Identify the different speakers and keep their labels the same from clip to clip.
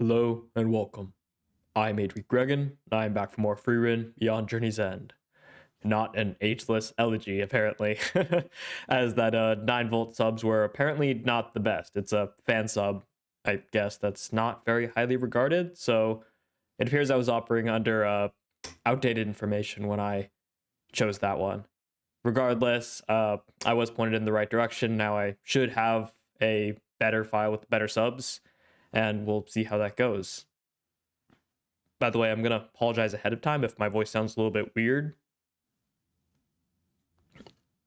Speaker 1: Hello and welcome. I'm Adrian Gregan, and I'm back for more Frieren Beyond Journey's End. Not an ageless elegy, apparently, as that 9-volt subs were apparently not the best. It's a fan sub, I guess, that's not very highly regarded, so it appears I was operating under outdated information when I chose that one. Regardless, I was pointed in the right direction. Now I should have a better file with better subs, and we'll see how that goes. By the way, I'm going to apologize ahead of time if my voice sounds a little bit weird.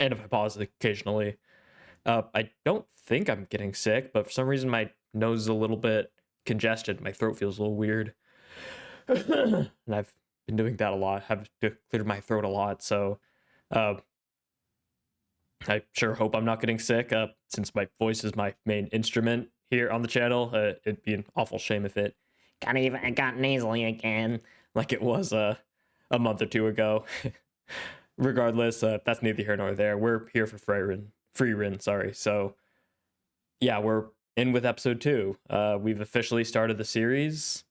Speaker 1: And if I pause occasionally. I don't think I'm getting sick, but for some reason my nose is a little bit congested. My throat feels a little weird. And I've been doing that a lot. I've cleared my throat a lot, so I sure hope I'm not getting sick, since my voice is my main instrument here on the channel. It'd be an awful shame if it got nasally again, like it was a month or two ago. Regardless, that's neither here nor there. We're here for Frieren, sorry. So, yeah, we're in with episode 2. We've officially started the series.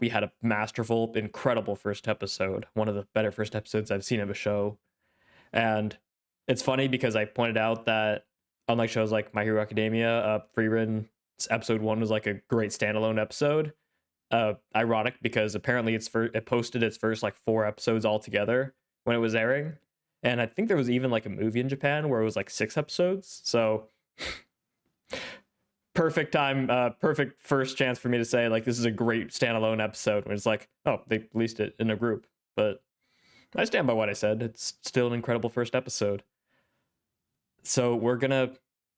Speaker 1: We had a masterful, incredible first episode. One of the better first episodes I've seen of a show. And it's funny because I pointed out that unlike shows like My Hero Academia, Frieren's episode 1 was like a great standalone episode. Ironic because apparently it posted its first like 4 episodes all together when it was airing. And I think there was even like a movie in Japan where it was like 6 episodes. So perfect time, perfect first chance for me to say like this is a great standalone episode when it's like, oh, they released it in a group. But I stand by what I said. It's still an incredible first episode. So we're gonna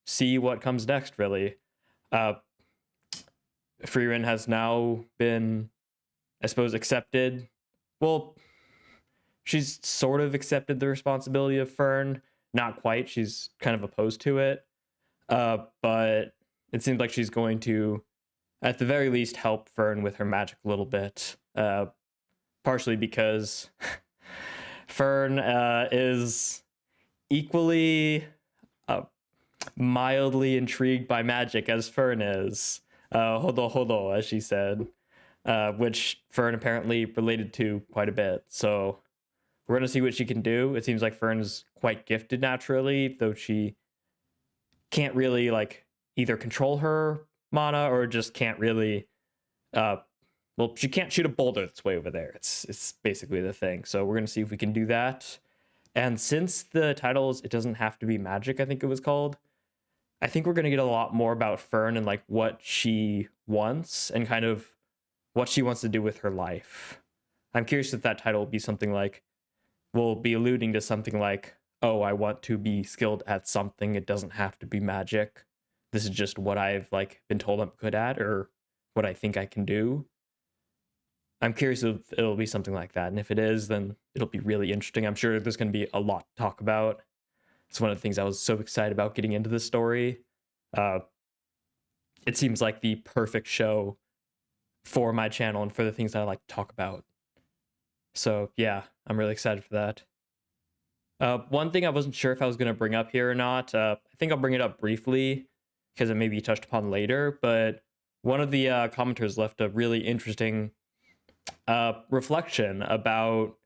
Speaker 1: see what comes next, really. Frieren has now been, I suppose, accepted. Well, she's sort of accepted the responsibility of Fern. Not quite. She's kind of opposed to it. But it seems like she's going to, at the very least, help Fern with her magic a little bit. Partially because Fern is equally mildly intrigued by magic as Fern is. Hodo, as she said. Which Fern apparently related to quite a bit. So we're going to see what she can do. It seems like Fern's quite gifted naturally, though she can't really like either control her mana or just can't really she can't shoot a boulder that's way over there. It's basically the thing. So we're going to see if we can do that. And since the titles, it doesn't have to be magic, I think it was called. I think we're going to get a lot more about Fern and like what she wants and kind of what she wants to do with her life. I'm curious if that title will be something like, we'll be alluding to something like, oh, I want to be skilled at something. It doesn't have to be magic. This is just what I've like been told I'm good at or what I think I can do. I'm curious if it'll be something like that. And if it is, then it'll be really interesting. I'm sure there's going to be a lot to talk about. It's one of the things I was so excited about getting into this story. It seems like the perfect show for my channel and for the things that I like to talk about. So yeah, I'm really excited for that. One thing I wasn't sure if I was going to bring up here or not, I think I'll bring it up briefly because it may be touched upon later, but one of the commenters left a really interesting reflection about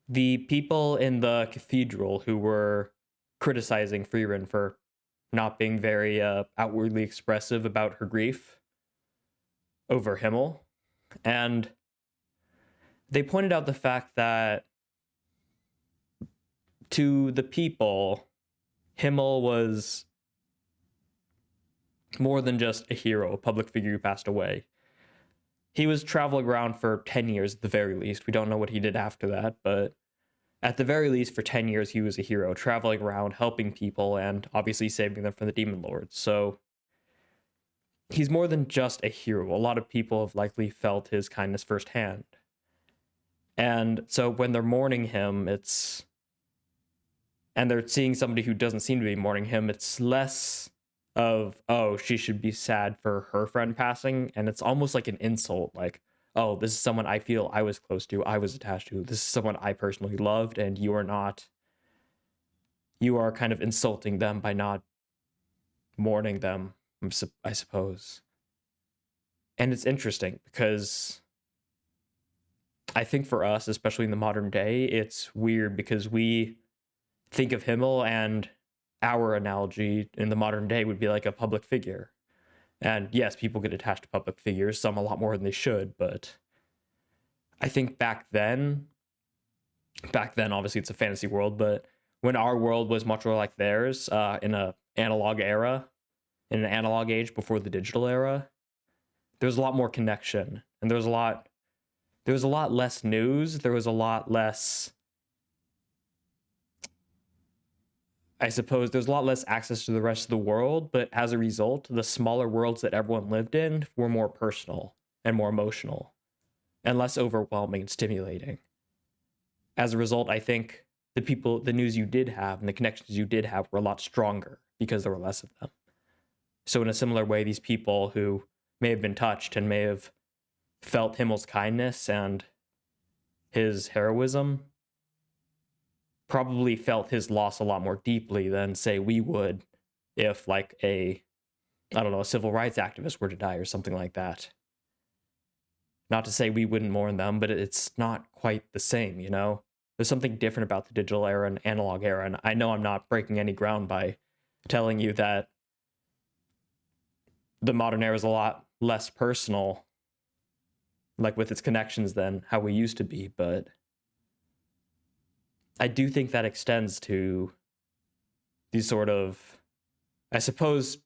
Speaker 1: the people in the cathedral who were criticizing Frieren for not being very outwardly expressive about her grief over Himmel. And they pointed out the fact that to the people, Himmel was more than just a hero, a public figure who passed away. He was traveling around for 10 years at the very least. We don't know what he did after that, but at the very least, for 10 years, he was a hero, traveling around, helping people, and obviously saving them from the demon lords. So he's more than just a hero. A lot of people have likely felt his kindness firsthand. And so when they're mourning him, and they're seeing somebody who doesn't seem to be mourning him, it's less of, oh, she should be sad for her friend passing, and it's almost like an insult, like, oh, this is someone I feel I was close to, I was attached to, this is someone I personally loved, and you are not. You are kind of insulting them by not mourning them, I suppose. And it's interesting because I think for us, especially in the modern day, it's weird because we think of Himmel, and our analogy in the modern day would be like a public figure. And yes, people get attached to public figures, some a lot more than they should, but I think back then obviously it's a fantasy world, but when our world was much more like theirs, in a analog era, in an analog age before the digital era, there was a lot more connection, and there was a lot less news, there was a lot less, I suppose there's a lot less access to the rest of the world, but as a result, the smaller worlds that everyone lived in were more personal and more emotional and less overwhelming and stimulating. As a result, I think the news you did have and the connections you did have were a lot stronger because there were less of them. So in a similar way, these people who may have been touched and may have felt Himmel's kindness and his heroism probably felt his loss a lot more deeply than, say, we would if, like, I don't know, a civil rights activist were to die or something like that. Not to say we wouldn't mourn them, but it's not quite the same, you know? There's something different about the digital era and analog era, and I know I'm not breaking any ground by telling you that the modern era is a lot less personal, like with its connections, than how we used to be, but I do think that extends to these sort of, I suppose,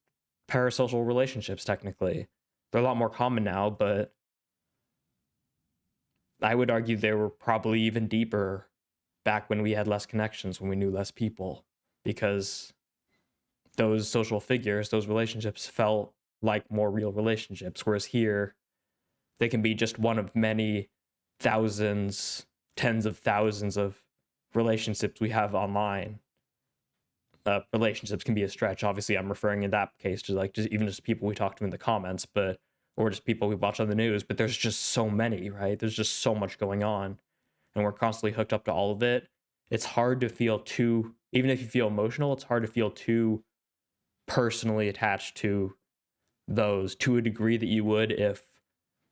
Speaker 1: parasocial relationships, technically. They're a lot more common now, but I would argue they were probably even deeper back when we had less connections, when we knew less people, because those social figures, those relationships felt like more real relationships. Whereas here, they can be just one of many thousands, tens of thousands of relationships we have online. Relationships can be a stretch. Obviously, I'm referring in that case to like just people we talk to in the comments, but or just people we watch on the news. But there's just so many, right? There's just so much going on, and we're constantly hooked up to all of it. It's hard to feel too, even if you feel emotional, it's hard to feel too personally attached to those to a degree that you would if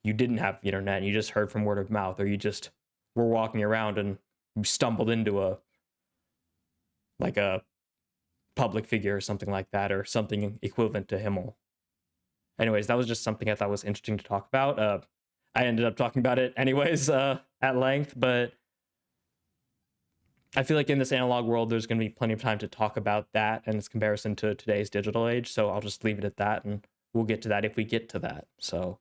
Speaker 1: you didn't have the internet and you just heard from word of mouth, or you just were walking around and you stumbled into a public figure or something like that, or something equivalent to Himmel. Anyways, that was just something I thought was interesting to talk about. I ended up talking about it anyways at length, but I feel like in this analog world, there's going to be plenty of time to talk about that and its comparison to today's digital age. So I'll just leave it at that, and we'll get to that if we get to that. So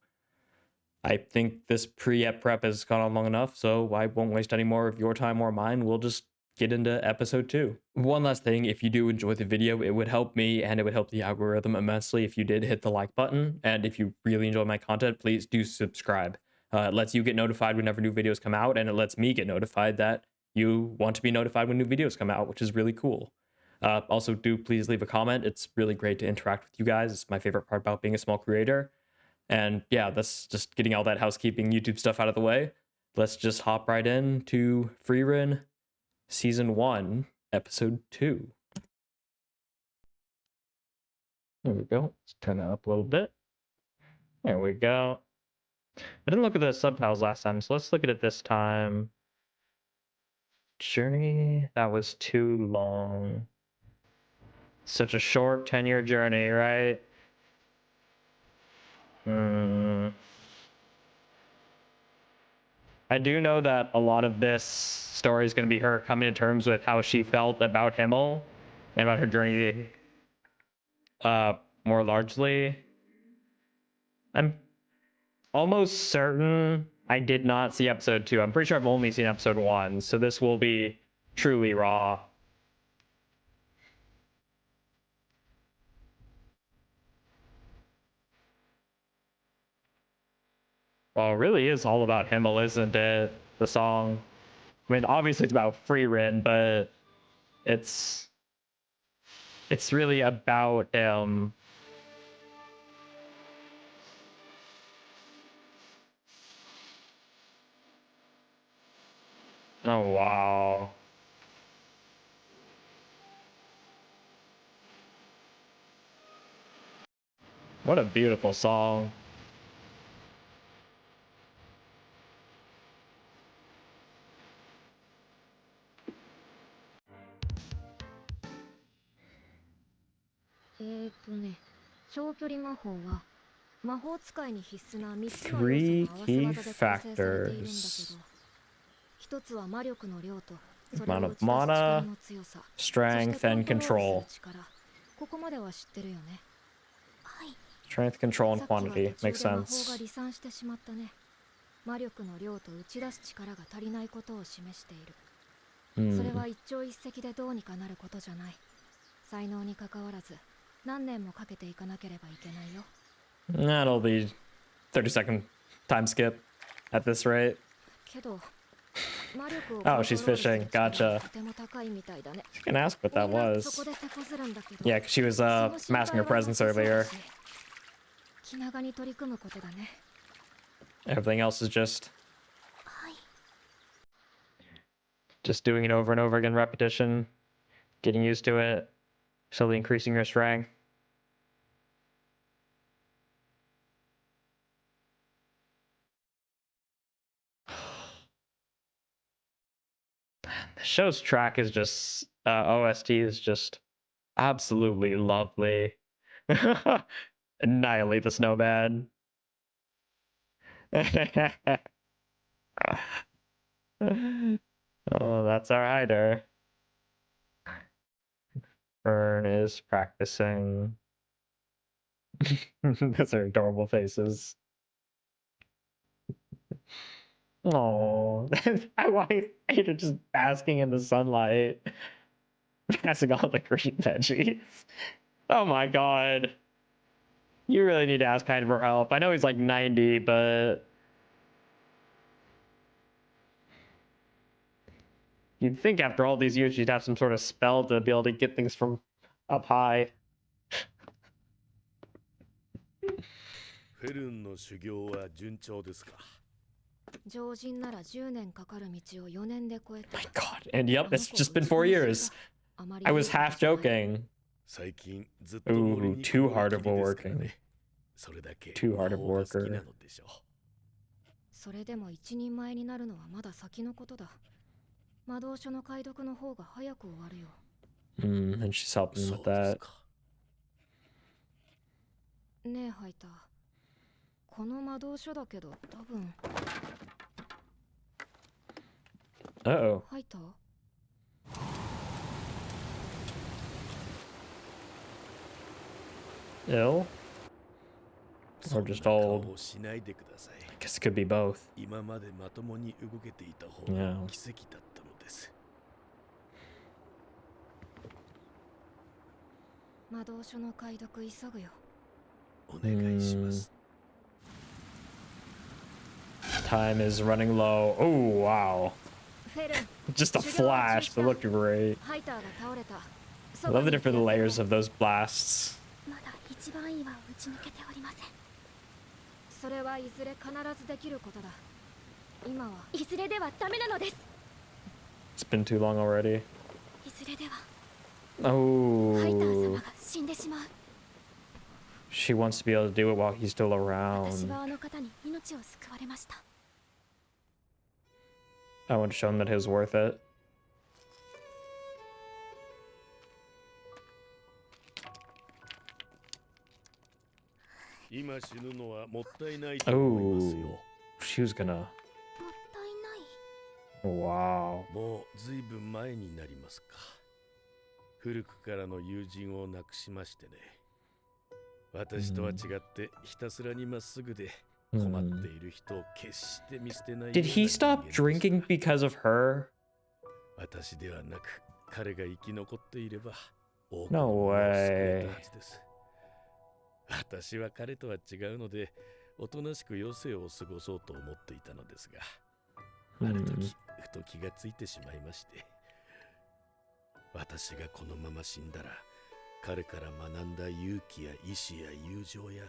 Speaker 1: I think this pre-ep prep has gone on long enough, so I won't waste any more of your time or mine. We'll just get into episode 2. One last thing, if you do enjoy the video, it would help me and it would help the algorithm immensely if you did hit the like button. And if you really enjoy my content, please do subscribe. It lets you get notified whenever new videos come out, and it lets me get notified that you want to be notified when new videos come out, which is really cool. Also, do please leave a comment. It's really great to interact with you guys. It's my favorite part about being a small creator. And yeah, that's just getting all that housekeeping YouTube stuff out of the way. Let's just hop right into Frieren Season 1, Episode 2. There we go. Let's turn that up a little bit. There we go. I didn't look at the subtitles last time, so let's look at it this time. Journey, that was too long. Such a short 10-year journey, right? I do know that a lot of this story is going to be her coming to terms with how she felt about Himmel and about her journey, more largely. I'm almost certain I did not see episode 2. I'm pretty sure I've only seen episode 1, so this will be truly raw. Well, it really is all about Himmel, isn't it? The song. I mean, obviously it's about Frieren, but it's really about him. Oh wow. What a beautiful song. Three key factors. Amount of mana, strength, and control. Strength, control, and quantity. Makes sense.
Speaker 2: 魔力の量と打ち出す力が足りないことを示している。それは一朝一夕でどうにかなることじゃない。才能に関わらず何年もかけていかなければいけないよ。
Speaker 1: That'll be 30-second time skip at this rate.
Speaker 2: けど、魔力を
Speaker 1: Oh, she's fishing. Gotcha.
Speaker 2: とても高いみたいだね。
Speaker 1: You can ask what that
Speaker 2: みんな
Speaker 1: was.
Speaker 2: そこで手こずるんだけど。
Speaker 1: Yeah, 'cause she was masking her presence earlier.
Speaker 2: 気長に取り組むことだね。
Speaker 1: Everything else is just doing it over and over again, repetition, getting used to it, slowly increasing your strength. The show's track is just OST is just absolutely lovely. Annihilate the snowman. Oh, that's our hider. Fern is practicing. Those are adorable faces. Oh, I want Ada just basking in the sunlight, passing all the green veggies. Oh my god. You really need to ask Hyde for help. I know he's like 90, but you'd think after all these years you'd have some sort of spell to be able to get things from up high.
Speaker 3: フェルンの修行は順調ですか。
Speaker 2: 常人なら10年かかる道を4年で越えた。
Speaker 1: My god. And yep, it's just been 4 years. I was half joking.
Speaker 3: 最近ずっと森
Speaker 1: Ooh,
Speaker 3: に
Speaker 1: too
Speaker 3: こも
Speaker 1: hard
Speaker 3: り
Speaker 1: of
Speaker 3: き
Speaker 1: a
Speaker 3: りですから
Speaker 1: working.
Speaker 3: ね。それだけ
Speaker 1: Too hard of a
Speaker 3: 魔法が好き
Speaker 1: worker.
Speaker 3: なのでしょう。
Speaker 2: それでも一人前になるのはまだ先のことだ。魔導書の解読の方が早く終わるよ。
Speaker 1: And she's helping
Speaker 3: そ
Speaker 1: with
Speaker 3: うです
Speaker 1: that.
Speaker 3: か。
Speaker 2: ねえハイター、この魔導書だけど多分。
Speaker 1: Uh-oh.
Speaker 2: ハイター、
Speaker 1: Ill?
Speaker 3: そんな
Speaker 1: just
Speaker 3: 顔
Speaker 1: old.
Speaker 3: をしないでください。
Speaker 1: I guess it could be both.
Speaker 3: 今までまともに動けていた方
Speaker 1: Yeah.
Speaker 3: が奇跡だったのです。
Speaker 2: 魔導書の解読急ぐよ。
Speaker 3: お願いします。
Speaker 1: Time is running low. Oh, wow.
Speaker 2: フェルン、
Speaker 1: Just a flash, but looked great.
Speaker 2: ハイターが倒れた。
Speaker 1: I love the different layers of those blasts.
Speaker 2: まだ一番いいは打ち抜けておりません。それはいずれ必ずできることだ。今はいずれではダメなのです。
Speaker 1: It's been too long already.
Speaker 2: いずれでは
Speaker 1: Oh.
Speaker 2: ハイター様が死んでしまう。
Speaker 1: She wants to be able to do it while he's still
Speaker 2: 私
Speaker 1: around.
Speaker 2: はあの方に命を救われました。
Speaker 1: I want to show him that it was worth it.
Speaker 3: 今死ぬのはもったいないと思いますよ。
Speaker 1: She was gonna.
Speaker 2: もったいない。
Speaker 1: Wow.
Speaker 3: もうずいぶん前になりますか。古くからの友人を亡くしましてね。私とは違ってひたすらにまっすぐで困っている人を決して見捨てない。
Speaker 1: Did he stop drinking because of her?
Speaker 3: 私ではなく彼が生き残っていれば多く
Speaker 1: No
Speaker 3: のものを救
Speaker 1: way.
Speaker 3: えたはずです。私は彼とは違うのでおとなしく余生を過ごそうと思っていたのですが、ある時ふと気がついてしまいまして、私がこのまま死んだら彼から学んだ勇気や意志や友情や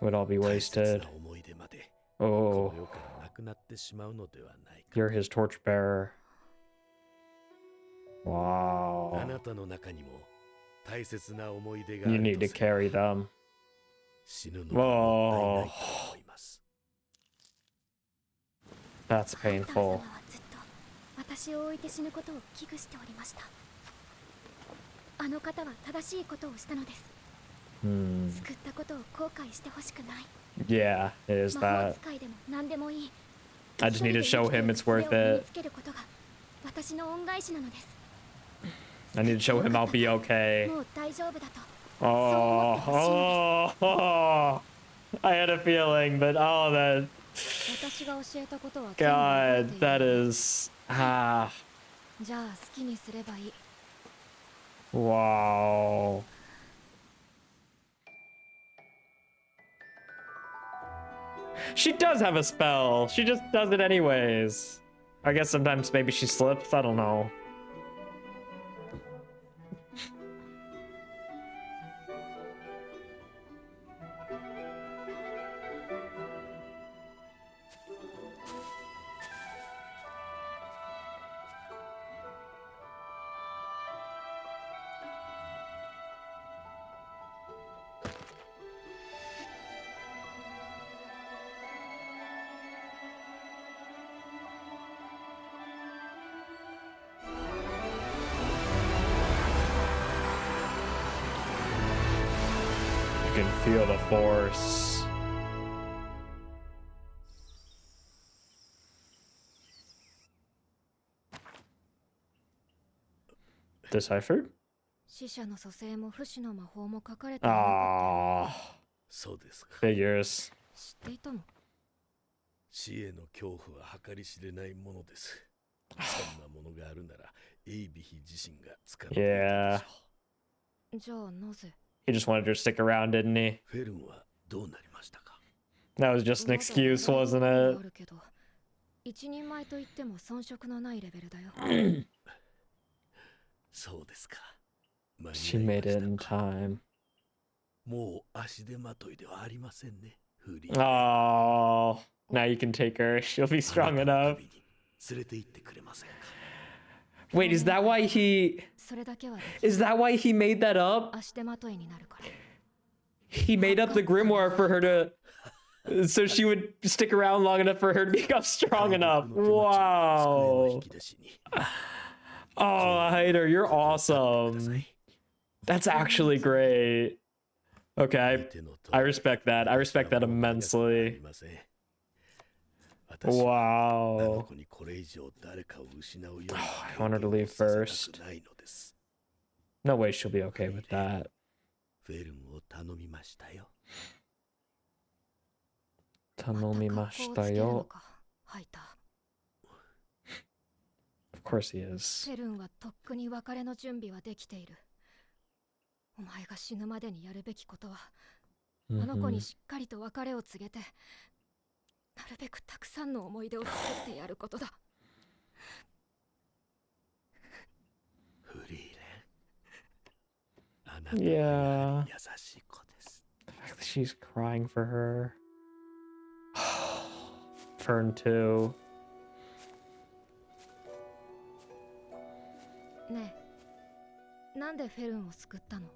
Speaker 1: Would all be
Speaker 3: 大切
Speaker 1: wasted.
Speaker 3: な思い出まで
Speaker 1: Oh,
Speaker 3: この世からなくなってしまうのではないか。
Speaker 1: you're his torchbearer.
Speaker 3: あ
Speaker 1: Wow.
Speaker 3: なたの中にも大切な思い出があ
Speaker 1: You
Speaker 3: る
Speaker 1: need
Speaker 3: と
Speaker 1: to
Speaker 3: すれば
Speaker 1: carry them.
Speaker 3: 死ぬのはもったいないと思います。
Speaker 1: That's
Speaker 2: ハイター様
Speaker 1: painful.
Speaker 2: はずっと私を置いて死ぬことを危惧しておりました。あの方は正しいことをしたのです。救ったことを後悔してほしくない。
Speaker 1: Yeah, it is
Speaker 2: 魔法
Speaker 1: that.
Speaker 2: 使いでも何でもいい。
Speaker 1: I just need to show him it's worth
Speaker 2: 一人で生きていく術を身に
Speaker 1: it.
Speaker 2: つけることが私の恩返しなのです。
Speaker 1: I need to show him I'll be okay.
Speaker 2: もう大丈夫だと。
Speaker 1: Oh, I had a feeling, but oh, that
Speaker 2: 私が教えたことは全部覚え
Speaker 1: God,
Speaker 2: ている。
Speaker 1: that is
Speaker 2: じゃあ好きにすればいい。
Speaker 1: wow. She does have a spell. She just does it anyways. I guess sometimes maybe she slips. I don't know. You can feel the force. Deciphered?
Speaker 2: 死者の蘇生も不死の魔法も書かれていなかっ
Speaker 1: Ah,
Speaker 3: そうですか。
Speaker 1: figures.
Speaker 2: た。知っていたの？
Speaker 3: 死への恐怖は計り知れないものです。そんなものがあるなら、エイビヒ自身が使っていたでしょう。
Speaker 2: じゃあなぜ？
Speaker 1: He just wanted her to stick around, didn't he?
Speaker 3: フェルンはどうなりましたか？
Speaker 1: That was just an excuse, wasn't it?
Speaker 2: あるけど、一人前と言っても遜色のないレベルだよ。
Speaker 3: そうですか。間に
Speaker 1: She
Speaker 3: 合いま
Speaker 1: made
Speaker 3: し
Speaker 1: it in
Speaker 3: たか。
Speaker 1: time.
Speaker 3: もう足手まといではありませんね。フリー。
Speaker 1: Oh, now you can take her. She'll be
Speaker 3: あ
Speaker 1: strong
Speaker 3: なたの
Speaker 1: enough.
Speaker 3: 旅に連れて行ってくれませんか？
Speaker 1: Wait, is that why he
Speaker 2: それだけはでき
Speaker 1: is that why he made that up?
Speaker 2: 足手まといになるから。
Speaker 1: He made up the grimoire for her to so she would stick around long enough for her to become strong enough.
Speaker 3: 僕の手持ちの机の
Speaker 1: Wow.
Speaker 3: 引き出しに
Speaker 1: Oh, Hater, you're awesome. That's actually great. Okay,
Speaker 3: 手の通
Speaker 1: I
Speaker 3: り
Speaker 1: respect that. I respect that
Speaker 3: あり
Speaker 1: immensely.
Speaker 3: ません。私はあの
Speaker 1: Wow.
Speaker 3: 子にこれ以上誰かを失うよう
Speaker 1: I
Speaker 3: な
Speaker 1: want her to
Speaker 3: 経験を
Speaker 1: leave
Speaker 3: させ
Speaker 1: first.
Speaker 3: たくないのです。
Speaker 1: No way she'll be okay with that.
Speaker 3: フェルンを頼みましたよ。
Speaker 1: 頼みました
Speaker 2: また格好をつけるの
Speaker 1: よ。
Speaker 2: か、ハイター。
Speaker 1: Of course he is.
Speaker 2: フェルンはとっくに別れの準備はできている。お前が死ぬまでにやるべきことは、あの子
Speaker 1: Mhm.
Speaker 2: にしっかりと別れを告げて、なるべくたくさんの思い出を作ってやることだ。
Speaker 3: フリーレン。あなたは
Speaker 1: Yeah.
Speaker 3: 優しい子です。
Speaker 1: The fact that she's crying for her. Fern too.
Speaker 2: ねえ、なんでフェルンを救ったの？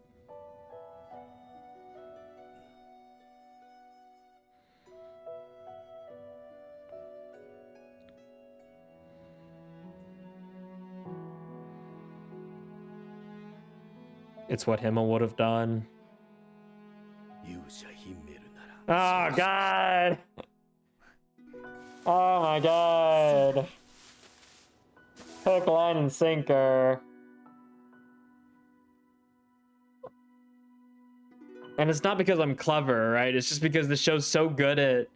Speaker 1: It's what Himmel would have done.
Speaker 3: 勇者ヒンメルなら。
Speaker 1: Oh god. Oh my god. Hook, line, and sinker. And it's not because I'm clever, right? It's just because the show's so good at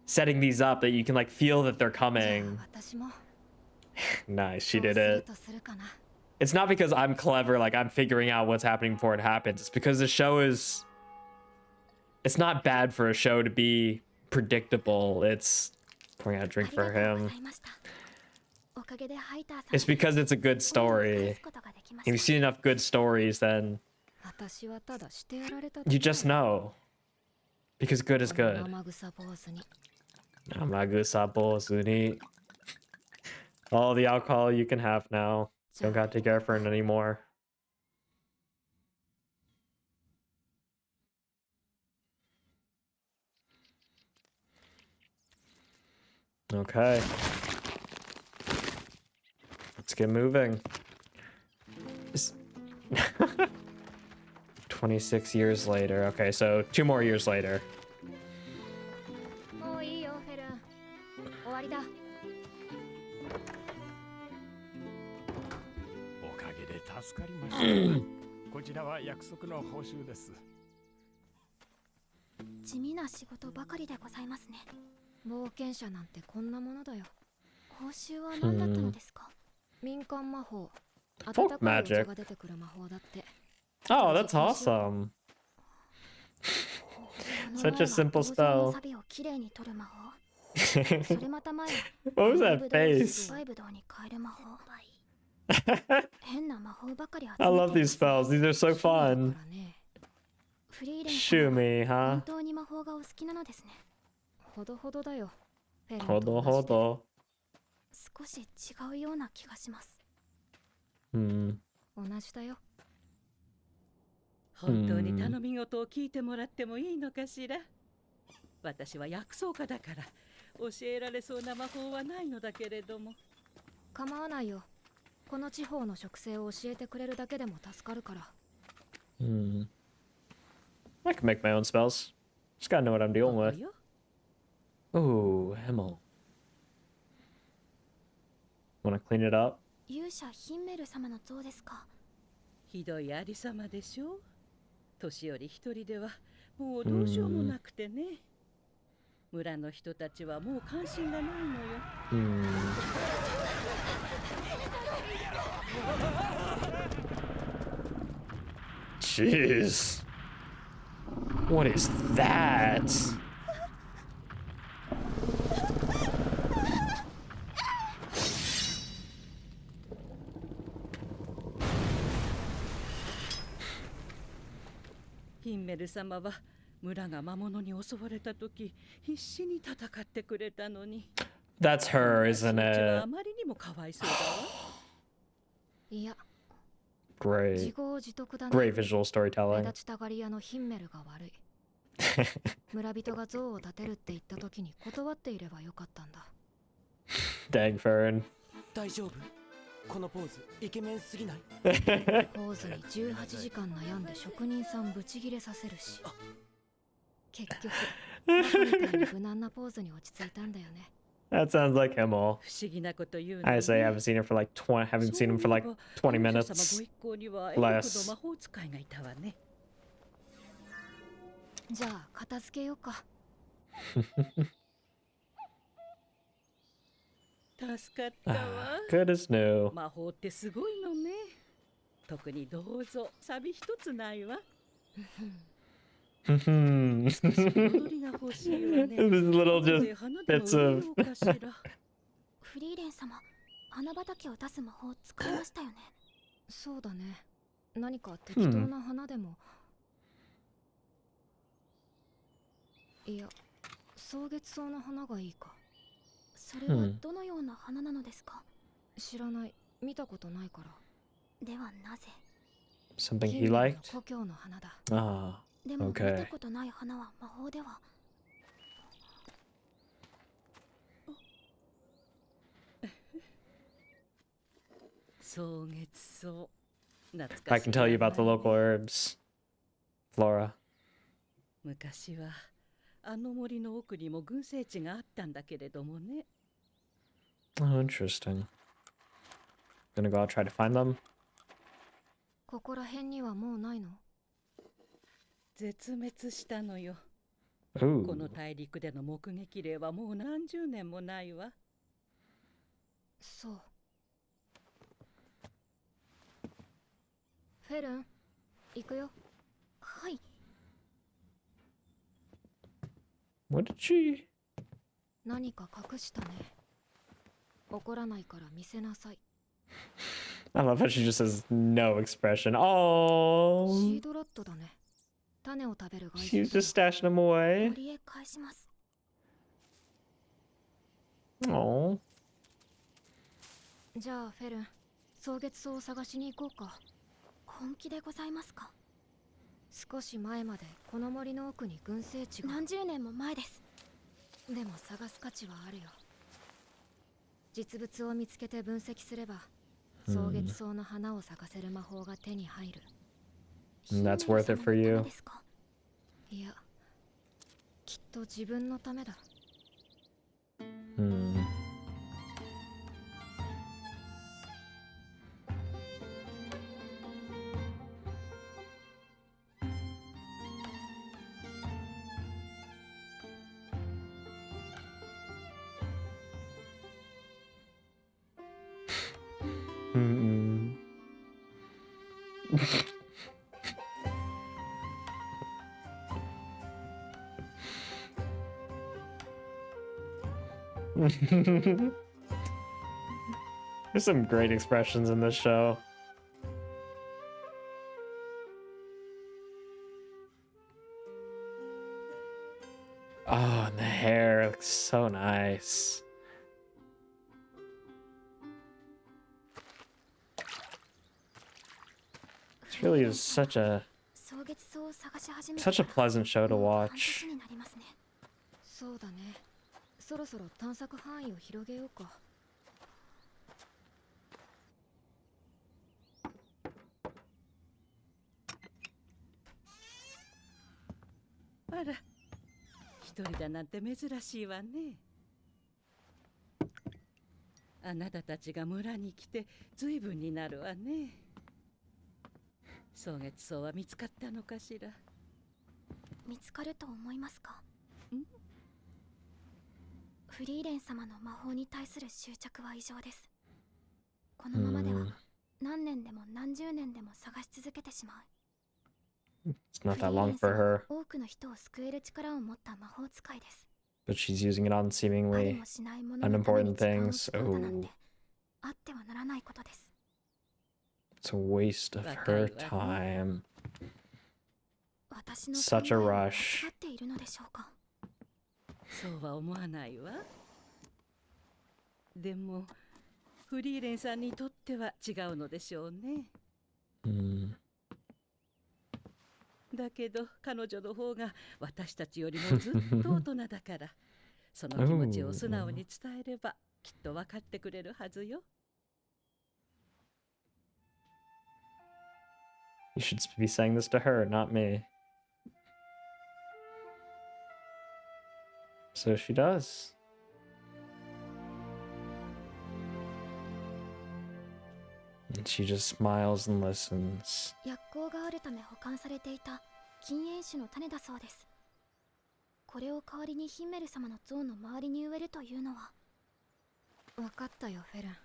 Speaker 1: setting these up that you can like feel that they're
Speaker 2: じゃあ
Speaker 1: coming.
Speaker 2: 私も
Speaker 1: Nice, she
Speaker 2: そう
Speaker 1: did
Speaker 2: する
Speaker 1: it.
Speaker 2: とするかな。
Speaker 1: It's not because I'm clever, like I'm figuring out what's happening before it happens. It's because the show is. It's not bad for a show to be predictable. It's pouring out a drink for
Speaker 2: ありがとうご
Speaker 1: him.
Speaker 2: ざいました。おかげでハイターさん
Speaker 1: It's because it's a good
Speaker 2: 思いを
Speaker 1: story.
Speaker 2: 返すことができま
Speaker 1: If you
Speaker 2: した。
Speaker 1: see enough good stories, then
Speaker 2: 私はただしてやられた
Speaker 1: you just know. Because good is good.
Speaker 2: 生臭坊主に。
Speaker 1: Namagusa Bozuni. All the alcohol you can have now. Don't gotta take care of Fern anymore. Okay. Let's get moving. 26 years later. Okay, so 2 more years later.
Speaker 2: もういいよフェルン、終わりだ。
Speaker 4: おかげで助かりました。こちらは約束の報酬です。
Speaker 2: 地味な仕事ばかりでございますね。冒険者なんてこんなものだよ。報酬は何だったのですか？民間魔法。温かいお茶が出てくる魔法だって。
Speaker 1: Oh, that's awesome. Such a simple spell.
Speaker 2: サビをきれいに取る魔法。それまた前
Speaker 1: What was that face?
Speaker 2: バイブドウに変える魔法。変な魔法ばかり集めて
Speaker 1: I love these spells. These are so fun.
Speaker 2: フリーレン
Speaker 1: Shoo
Speaker 2: さん
Speaker 1: me,
Speaker 2: は
Speaker 1: huh?
Speaker 2: 本当に魔法がお好きなのですね。ほどほどだよ。フェルンと
Speaker 1: ほどほ
Speaker 2: 同じで
Speaker 1: ど。
Speaker 2: 少し違うような気がします。
Speaker 1: Hmm.
Speaker 2: 同じだよ。
Speaker 5: 本当に頼み事を聞いてもらってもいいのかしら。私は薬草家だから教えられそうな魔法はないのだけれども。
Speaker 2: 構わないよ。この地方の植生を教えてくれるだけでも助かるから。
Speaker 1: Hmm. I can make my own spells. Just gotta know what I'm dealing
Speaker 5: ここ
Speaker 1: with.
Speaker 5: よ。
Speaker 1: Ooh, Himmel. Wanna clean it up?
Speaker 2: 勇者ヒンメル様の像ですか？
Speaker 5: ひどいありさまでしょう。年寄り一人ではもうどうしようもなくてね。村の人たちはもう関心がないのよ。
Speaker 1: Hmm. Jeez. What is that?
Speaker 5: Himmel ヒンメル様は村が魔物に襲われた時必死に戦ってくれたのに。
Speaker 1: That's her,
Speaker 5: 私
Speaker 1: isn't
Speaker 5: たちはあ
Speaker 1: it?
Speaker 5: まりにもかわいそうだわ。
Speaker 2: いや、自
Speaker 1: Great.
Speaker 2: 業自得だ
Speaker 1: Great
Speaker 2: ね。
Speaker 1: visual
Speaker 2: 目
Speaker 1: storytelling.
Speaker 2: 立ちたがり屋のヒンメルが悪い。村人が像を建てるって言った時に断っていればよかったんだ。
Speaker 1: Dang, Frieren.
Speaker 6: 大丈夫？このポーズイケメンすぎない？
Speaker 2: ポーズに18時間悩んで職人さんブチギレさせるし。結局、バカみたいに無難なポーズに落ち着いたんだよね。
Speaker 1: That sounds like Himmel.
Speaker 5: 不思議なこと言うのね。
Speaker 1: I say I haven't seen him for like 20. Haven't seen him for like 20 minutes.
Speaker 5: そういえば王女様ご一行にはエルフの
Speaker 1: less.
Speaker 5: 魔法使いがいたわね。
Speaker 2: じゃあ片付けようか。
Speaker 5: 助かったわ。
Speaker 1: Good as new.
Speaker 5: 魔法ってすごいのね。特にどうぞサビ一つないわ。
Speaker 1: Hmm.
Speaker 5: 踊りが欲しいわね。
Speaker 1: This little
Speaker 5: 後で
Speaker 1: just
Speaker 5: 花でも
Speaker 1: bits
Speaker 5: 植え
Speaker 1: of
Speaker 5: ようかしら。
Speaker 2: フリーレン様、花畑を出す魔法使いましたよね。そうだね。何か適当な花でも。いや、草月草の花がいいか。それはどのような花なのですか？知らない。見たことないから。ではなぜ？
Speaker 1: something
Speaker 2: ヒ
Speaker 1: he
Speaker 2: ンメルの
Speaker 1: liked.
Speaker 2: 故郷の花だ。
Speaker 1: Ah.
Speaker 2: でも見
Speaker 1: Okay.
Speaker 2: たことない花は魔法では。
Speaker 5: 草月草。懐
Speaker 1: I
Speaker 5: かしい
Speaker 1: can tell you
Speaker 5: 名
Speaker 1: about the
Speaker 5: 前
Speaker 1: local
Speaker 5: ね。
Speaker 1: herbs. Flora.
Speaker 5: 昔はあの森の奥にも群生地があったんだけれどもね。
Speaker 1: Oh, interesting. Gonna go out try to find them.
Speaker 2: ここら辺にはもうないの？
Speaker 5: 絶滅したのよ。
Speaker 1: Ooh.
Speaker 5: この大陸での目撃例はもう何十年もないわ。
Speaker 2: そう。フェルン、行くよ。はい。
Speaker 1: What did she?
Speaker 2: 何か隠したね。怒らないから見せなさい。
Speaker 1: I love how she just says no expression.
Speaker 2: シ
Speaker 1: Oh.
Speaker 2: ードラットだね。種を食べる外
Speaker 1: She's
Speaker 2: 人
Speaker 1: just stashing them away.
Speaker 2: 森へ返します。
Speaker 1: Oh.
Speaker 2: じゃあフェルン、草月草を探しに行こうか。本気でございますか？少し前までこの森の奥に群生地が。何十年も前です。でも探す価値はあるよ。実物を見つけて分析すれば、草月草の花を咲かせる魔法が手に入る。
Speaker 1: And that's worth it for you.
Speaker 2: いや、きっと自分のためだ。
Speaker 1: Hmm. Hmm. There's some great expressions in this show. Oh, and the hair looks so nice. This really is such a pleasant show to watch.
Speaker 2: そうだね。そろそろ探索範囲を広げようか。
Speaker 5: あら、一人だなんて珍しいわね。あなたたちが村に来て随分になるわね。草月草は見つかったのかしら。
Speaker 2: 見つかると思いますか？
Speaker 5: ん？
Speaker 2: フリーレン様の魔法に対する執着は異常です。このままでは何年でも何十年でも探し続けてしまう。
Speaker 1: It's not that long for her,
Speaker 2: 多くの人を救える力を持った魔法使いです。
Speaker 1: but she's using it on seemingly unimportant things. Oh,
Speaker 2: あってはならないことです。
Speaker 1: it's a waste of her time. Such a rush.
Speaker 2: 間違っているのでしょうか？
Speaker 5: そうは思わないわ。でもフリーレンさんにとっては違うのでしょうね。
Speaker 1: Hmm.
Speaker 5: だけど彼女の方が私たちよりもずっと大人だから、その気持ちを素直に伝えればきっと分かってくれるはずよ。
Speaker 1: You should be saying this to her, not me. So she does. And she just smiles and listens.
Speaker 2: 薬効があるため保管されていた禁煙種の種だそうです。これを代わりにヒンメル様の像の周りに植えるというのは。分かったよ、フェルン。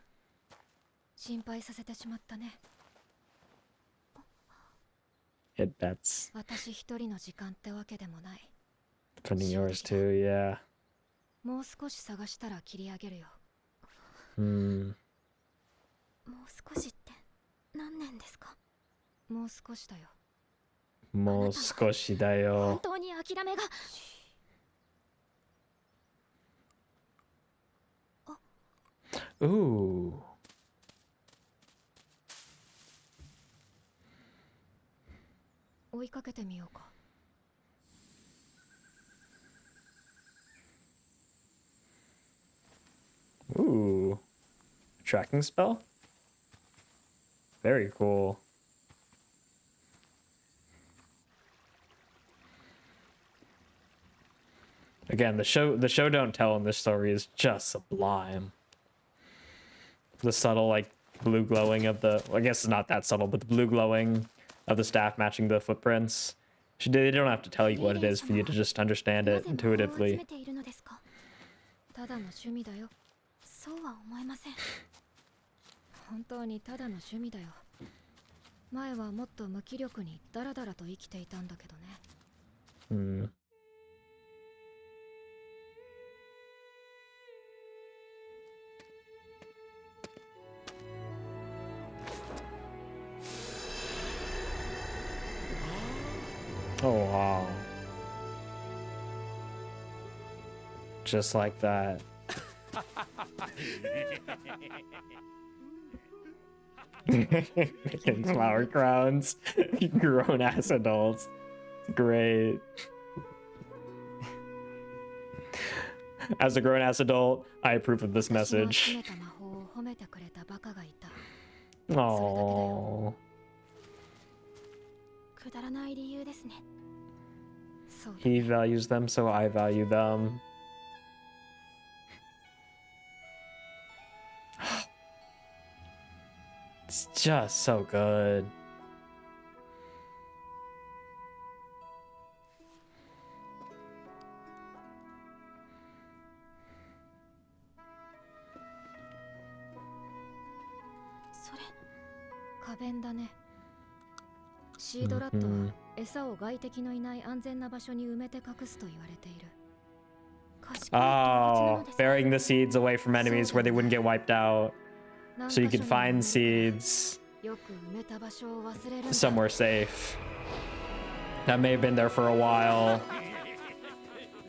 Speaker 2: 心配させてしまったね。
Speaker 1: Hit bets.
Speaker 2: 私一人の時間ってわけでもない。
Speaker 1: Putting yours too, yeah.
Speaker 2: もう少し探したら切り上げるよ。
Speaker 1: Hmm.
Speaker 2: もう少しって何年ですか？もう少しだよ。
Speaker 1: もう少しだよ。
Speaker 2: 本当に諦めが。
Speaker 1: Ooh.
Speaker 2: 「追いかけてみようか。
Speaker 1: Ooh. Tracking spell? Very cool. Again, the show don't tell in this story is just sublime. The subtle like blue glowing of the, I guess it's not that subtle, but the blue glowing of the staff matching the footprints. They don't have to tell you what it is for you to just understand it intuitively.
Speaker 2: ただの趣味だよ。そうは思えません。本当にただの趣味だよ。前はもっと無気力にダラダラと生きていたんだけどね。
Speaker 1: Hmm. Oh wow. Just like that. Making flower crowns. Grown ass adults. Great. As a grown ass adult, I approve of this message. Aww.
Speaker 2: くだらない理由ですね。そうだ
Speaker 1: He
Speaker 2: ね。
Speaker 1: values them, so I value them. It's just so good.
Speaker 2: それ花弁だね。シードラットは餌を外敵のいない安全な場所に埋めて隠すと言われている。賢い動物な
Speaker 1: Oh,
Speaker 2: のですか？
Speaker 1: burying the seeds away from enemies where they wouldn't get wiped out,
Speaker 2: 何
Speaker 1: so you
Speaker 2: 箇
Speaker 1: could
Speaker 2: 所にも埋め
Speaker 1: find
Speaker 2: るから
Speaker 1: seeds
Speaker 2: よく埋めた場所を忘れるんだ。
Speaker 1: somewhere safe. That may have been there for a while.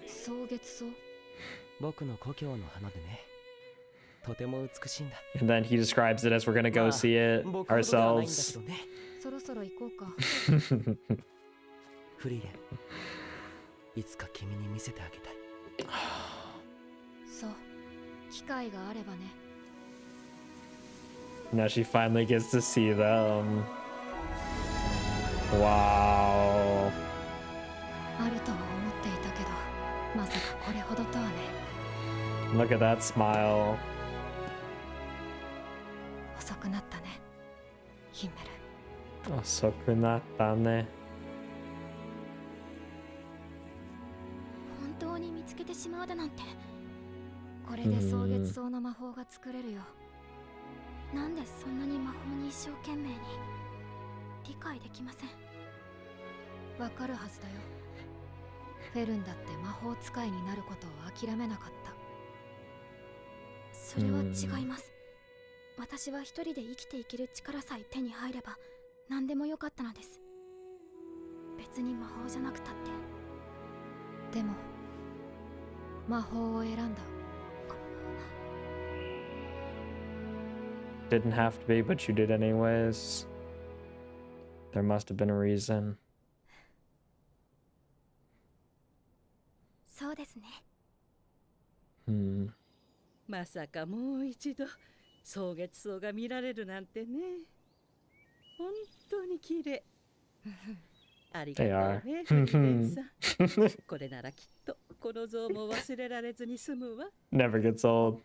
Speaker 2: 草月草。
Speaker 6: 僕の故郷の花でね。とても美しいんだ。
Speaker 1: And then he describes it as we're gonna go see it
Speaker 6: 僕ほどではないんだけ
Speaker 1: ourselves.
Speaker 6: どね。
Speaker 2: そろそろ行こうか。
Speaker 6: フリーレン。いつか君に見せてあげたい。
Speaker 2: そう。機会があればね。
Speaker 1: Now she finally gets to see them. Wow.
Speaker 2: あるとは思っていたけど、まさかこれほどとはね。
Speaker 1: Look at that smile.
Speaker 2: 遅くなったね。ヒンメル。
Speaker 1: 遅くなったね。
Speaker 2: 本当に見つけてしまうだなんて。これで草月草の魔法が作れるよ。なんでそんなに魔法に一生懸命に。理解できません。わかるはずだよ。フェルンだって魔法使いになることを諦めなかった。それは違います。私は一人で生きていける力さえ手に入れば何でもよかったのです。別に魔法じゃなくたって。でも魔法を選んだ。
Speaker 1: Didn't have to be, but you did anyways. There must have been a reason.
Speaker 2: そうですね。
Speaker 1: Hmm.
Speaker 5: まさかもう一度草月草が見られるなんてね。本当に綺麗。ありがとうね、フリーレンさん。これならきっとこの像も忘れられずに済むわ。
Speaker 1: Never gets old.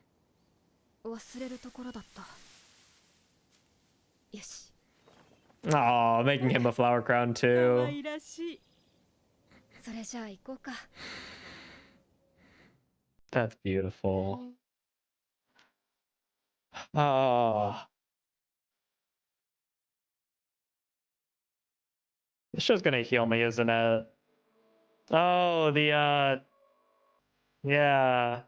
Speaker 2: 忘れるところだった。よし。
Speaker 1: Oh, making him a flower crown
Speaker 5: 可
Speaker 1: too.
Speaker 5: 愛らしい。
Speaker 2: それじゃあ行こうか。
Speaker 1: That's beautiful. Ah. This show's gonna heal me, isn't it? Oh, yeah.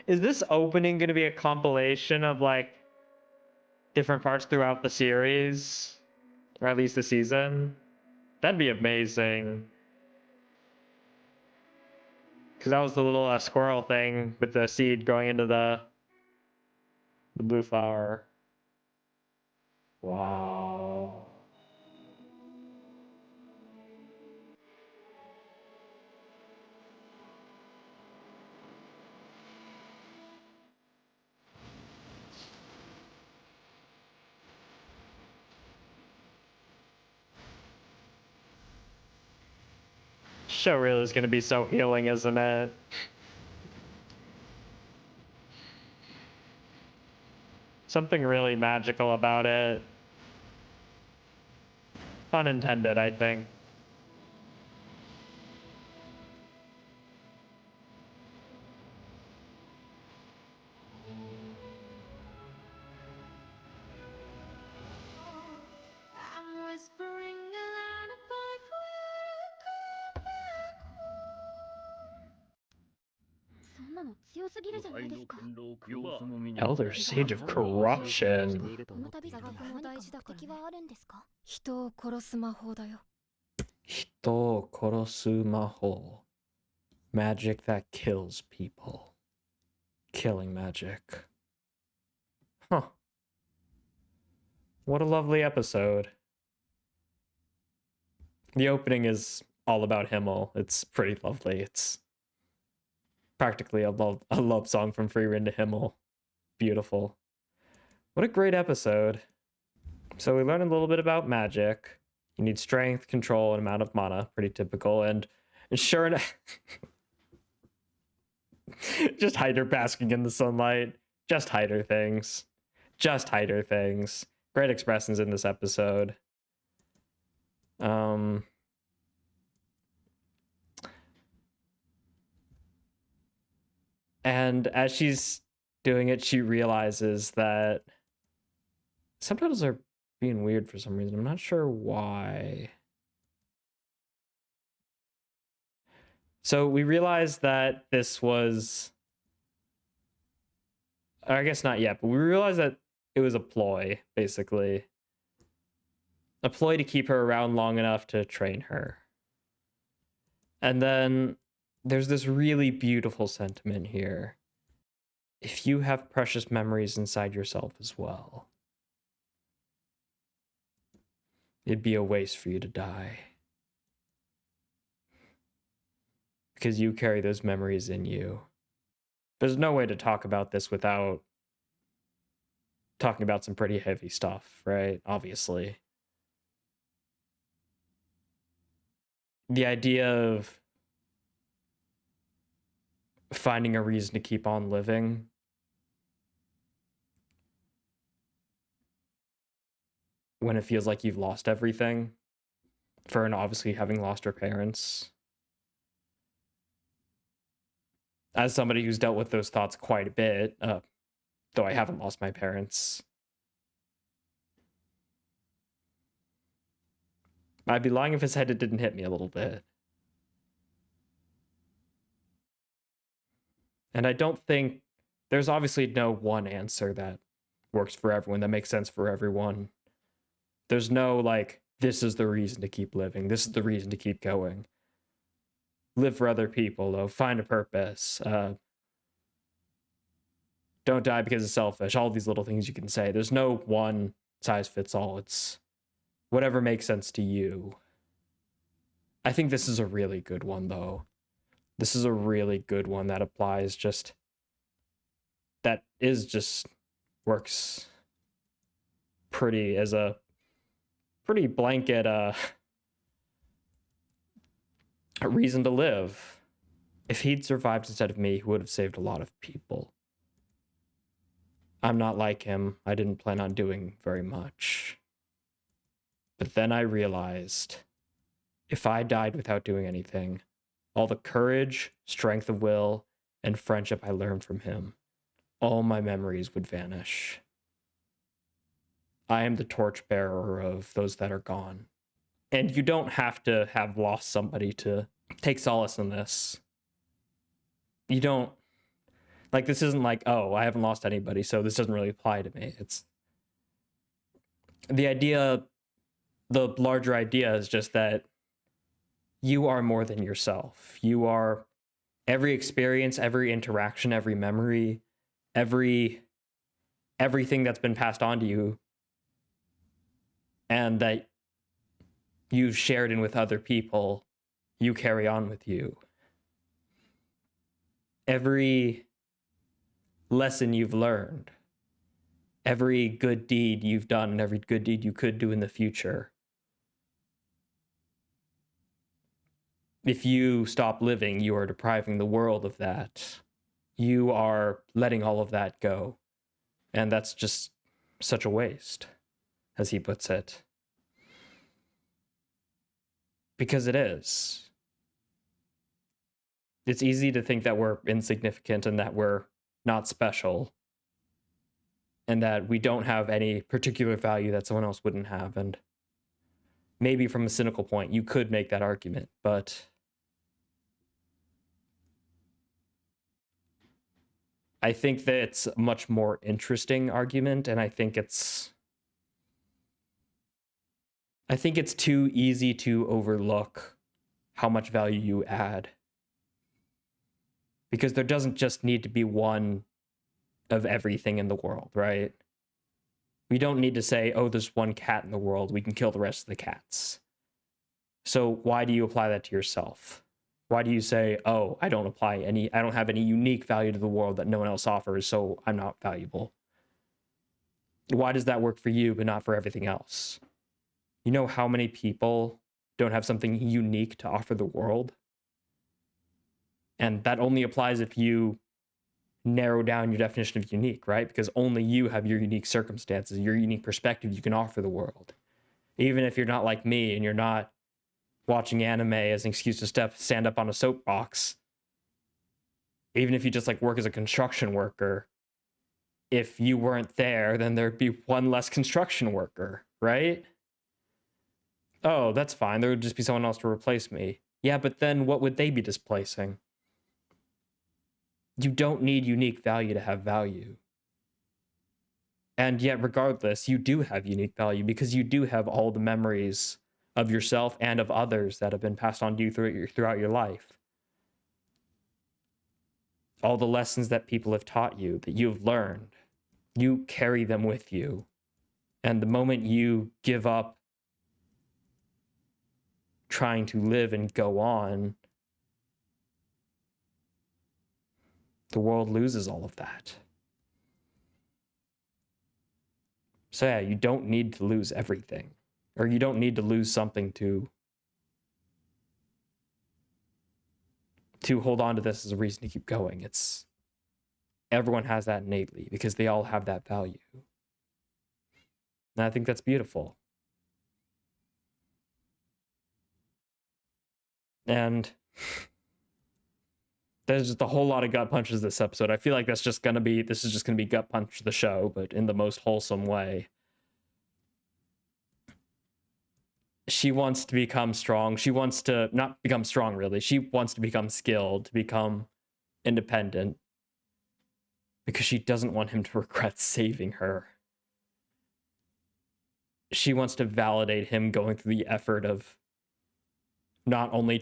Speaker 1: Is this opening gonna be a compilation of like different parts throughout the series? Or at least the season? That'd be amazing. Because that was the little squirrel thing with the seed going into the blue flower. Wow. Show really is going to be so healing, isn't it? Something really magical about it. Unintended, I think. Elder Sage of Corruption.
Speaker 2: この度座学も大事だからね。はあるんですか？人を殺す魔法だよ。
Speaker 1: 人を殺す魔法. Magic that kills people. Killing magic. Huh. What a lovely episode. The opening is all about Himmel. It's pretty lovely. It's practically a love song from Frieren to Himmel. Beautiful. What a great episode. So we learned a little bit about magic. You need strength, control, and amount of mana. Pretty typical. And sure enough, just hide her basking in the sunlight. Just hide her things. Just hide her things. Great expressions in this episode. And as she's doing it, she realizes that subtitles are being weird for some reason. I'm not sure why. So we realized that this was, I guess not yet, but we realized that it was a ploy, basically. A ploy to keep her around long enough to train her. And then there's this really beautiful sentiment here. If you have precious memories inside yourself as well, it'd be a waste for you to die. Because you carry those memories in you. There's no way to talk about this without talking about some pretty heavy stuff, right? Obviously. The idea of finding a reason to keep on living when it feels like you've lost everything. Fern obviously having lost her parents. As somebody who's dealt with those thoughts quite a bit, though I haven't lost my parents, I'd be lying if I said it didn't hit me a little bit. And I don't think there's obviously no one answer that works for everyone, that makes sense for everyone. There's no like, this is the reason to keep living. This is the reason to keep going. Live for other people, though. Find a purpose. Don't die because it's selfish. All these little things you can say. There's no one size fits all. It's whatever makes sense to you. I think this is a really good one, though. This is a really good one that applies just... That is just... works pretty as a... pretty blanket, a reason to live. If he'd survived instead of me, he would have saved a lot of people. I'm not like him. I didn't plan on doing very much. But then I realized, if I died without doing anything, all the courage, strength of will, and friendship I learned from him, all my memories would vanish. I am the torchbearer of those that are gone. And you don't have to have lost somebody to take solace in this. You don't, like, this isn't like, oh, I haven't lost anybody, so this doesn't really apply to me. It's the idea, the larger idea is just that you are more than yourself. You are every experience, every interaction, every memory, everything that's been passed on to you and that you've shared in with other people, you carry on with you. Every lesson you've learned, every good deed you've done, and every good deed you could do in the future, if you stop living, you are depriving the world of that. You are letting all of that go. And that's just such a waste, as he puts it. Because it is. It's easy to think that we're insignificant and that we're not special. And that we don't have any particular value that someone else wouldn't have. And maybe from a cynical point, you could make that argument, but I think that it's a much more interesting argument, and I think it's too easy to overlook how much value you add. Because there doesn't just need to be one of everything in the world, right? We don't need to say, oh, there's one cat in the world, we can kill the rest of the cats. So why do you apply that to yourself? Why do you say, oh, I don't have any unique value to the world that no one else offers, so I'm not valuable? Why does that work for you but not for everything else? You know how many people don't have something unique to offer the world? And that only applies if you narrow down your definition of unique, right? Because only you have your unique circumstances, your unique perspective you can offer the world. Even if you're not like me and you're not watching anime as an excuse to stand up on a soapbox, even if you just like work as a construction worker, if you weren't there, then there'd be one less construction worker, right? Oh, that's fine. There would just be someone else to replace me. Yeah, but then what would they be displacing? You don't need unique value to have value. And yet, regardless, you do have unique value because you do have all the memories of yourself and of others that have been passed on to you throughout your life. All the lessons that people have taught you, that you've learned, you carry them with you. And the moment you give up trying to live and go on, the world loses all of that. So yeah, you don't need to lose everything, or you don't need to lose something to hold on to this as a reason to keep going. It's everyone has that innately because they all have that value. And I think that's beautiful. And there's just a whole lot of gut punches this episode. I feel like this is just gonna be gut punch the show, but in the most wholesome way. She wants to become strong. She wants to not become strong, really. She wants to become skilled, to become independent, because she doesn't want him to regret saving her. She wants to validate him going through the effort of not only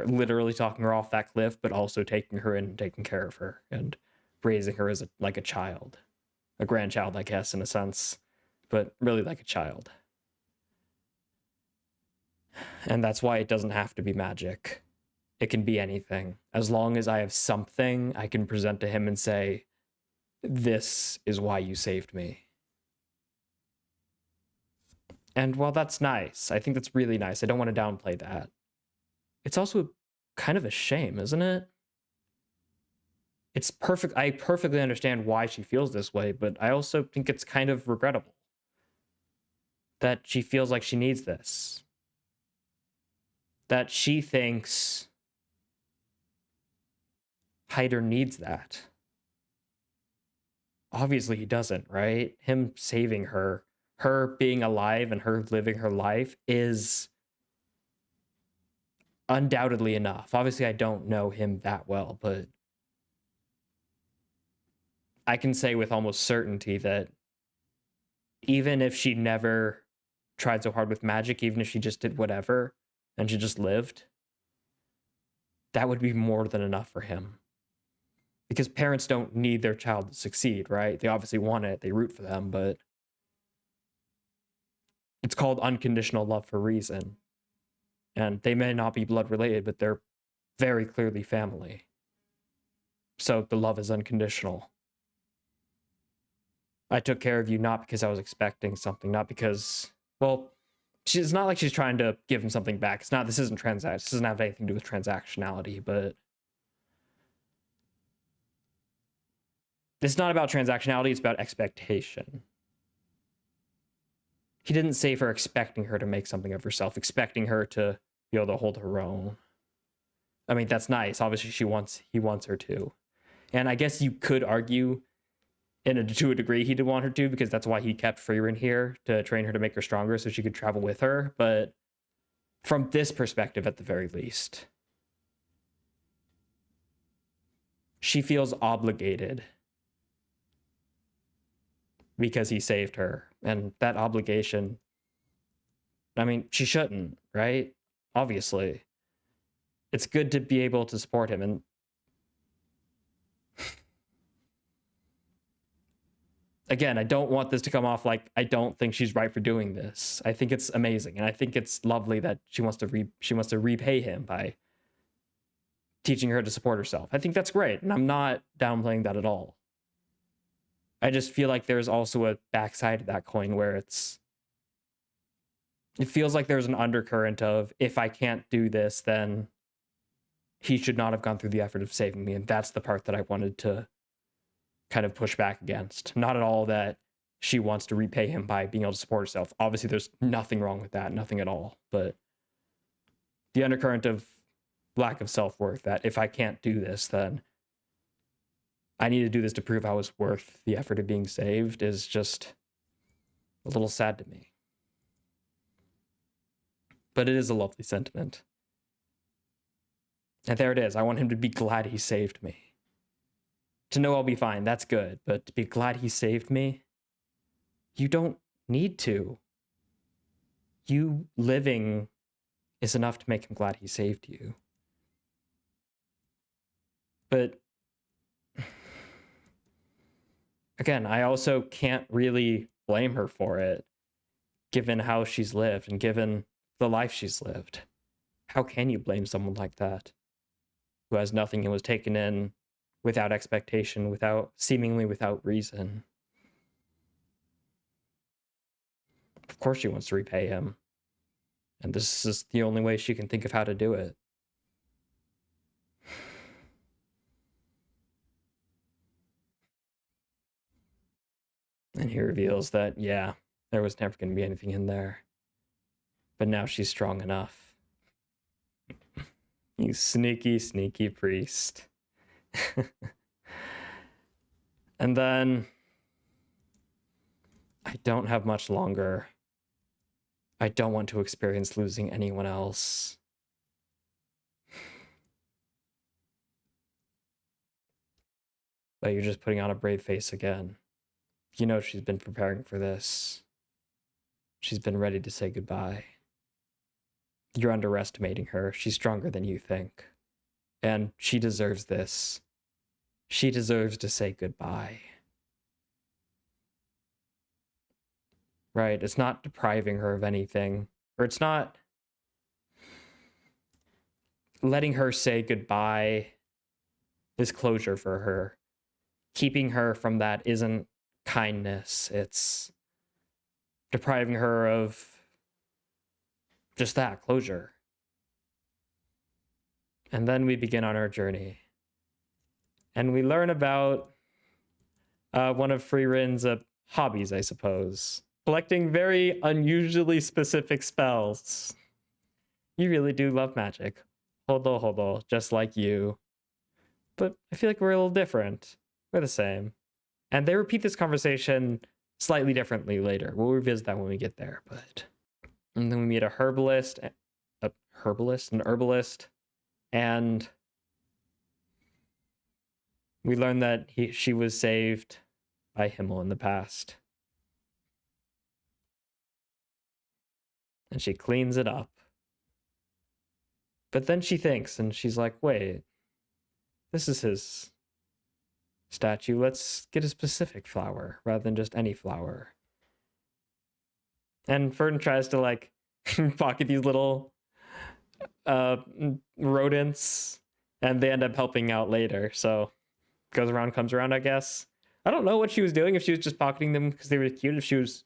Speaker 1: literally talking her off that cliff, but also taking her in and taking care of her and raising her as like a child, a grandchild, I guess, in a sense, but really like a child. And that's why it doesn't have to be magic. It can be anything. As long as I have something I can present to him and say, this is why you saved me. And while that's nice, I think that's really nice. I don't want to downplay that. It's also kind of a shame, isn't it? It's perfect. I perfectly understand why she feels this way, but I also think it's kind of regrettable that she feels like she needs this. That she thinks Hyder needs that. Obviously he doesn't, right? Him saving her being alive and her living her life is undoubtedly enough. Obviously I don't know him that well, but I can say with almost certainty that even if she never tried so hard with magic, even if she just did whatever and she just lived, that would be more than enough for him. Because parents don't need their child to succeed, right? They obviously want it, they root for them, but it's called unconditional love for a reason. And they may not be blood related, but they're very clearly family. So the love is unconditional. I took care of you not because I was expecting something, not because, well, it's not like she's trying to give him something back. This isn't transact. This doesn't have anything to do with transactionality, but it's not about transactionality, it's about expectation. He didn't save her expecting her to make something of herself, expecting her to be able to hold her own. I mean, that's nice. Obviously, he wants her to. And I guess you could argue to a degree he did want her to, because that's why he kept Frieren here, to train her to make her stronger so she could travel with her. But from this perspective, at the very least, she feels obligated because he saved her. And that obligation, I mean, she shouldn't, right? Obviously. It's good to be able to support him. And again, I don't want this to come off like I don't think she's right for doing this. I think it's amazing, and I think it's lovely that she wants to repay him by teaching her to support herself. I think that's great, and I'm not downplaying that at all. I just feel like there's also a backside to that coin where it feels like there's an undercurrent of, if I can't do this, then he should not have gone through the effort of saving me. And that's the part that I wanted to kind of push back against. Not at all that she wants to repay him by being able to support herself. Obviously, there's nothing wrong with that, nothing at all. But the undercurrent of lack of self-worth, that if I can't do this, then I need to do this to prove I was worth the effort of being saved, is just a little sad to me. But it is a lovely sentiment. And there it is. I want him to be glad he saved me. To know I'll be fine, that's good. But to be glad he saved me, you don't need to. You living is enough to make him glad he saved you. But again, I also can't really blame her for it, given how she's lived and given the life she's lived. How can you blame someone like that, who has nothing and was taken in without expectation, seemingly without reason? Of course she wants to repay him. And this is the only way she can think of how to do it. And he reveals that, yeah, there was never going to be anything in there. But now she's strong enough. You sneaky, sneaky priest. And then I don't have much longer. I don't want to experience losing anyone else. But you're just putting on a brave face again. You know she's been preparing for this. She's been ready to say goodbye. You're underestimating her. She's stronger than you think. And she deserves this. She deserves to say goodbye. Right? It's not depriving her of anything. Or it's not letting her say goodbye is closure for her. Keeping her from that isn't kindness. It's depriving her of just that, closure. And then we begin on our journey. And we learn about one of Frieren's hobbies, I suppose. Collecting very unusually specific spells. You really do love magic. Hodo, just like you. But I feel like we're a little different. We're the same. And they repeat this conversation slightly differently later. We'll revisit that when we get there. And then we meet an herbalist, and we learn that she was saved by Himmel in the past. And she cleans it up. But then she thinks, and she's like, wait, this is his statue. Let's get a specific flower rather than just any flower. And Fern tries to like pocket these little rodents, and they end up helping out later. So goes around, comes around, I guess. I don't know what she was doing, if she was just pocketing them because they were cute, if she was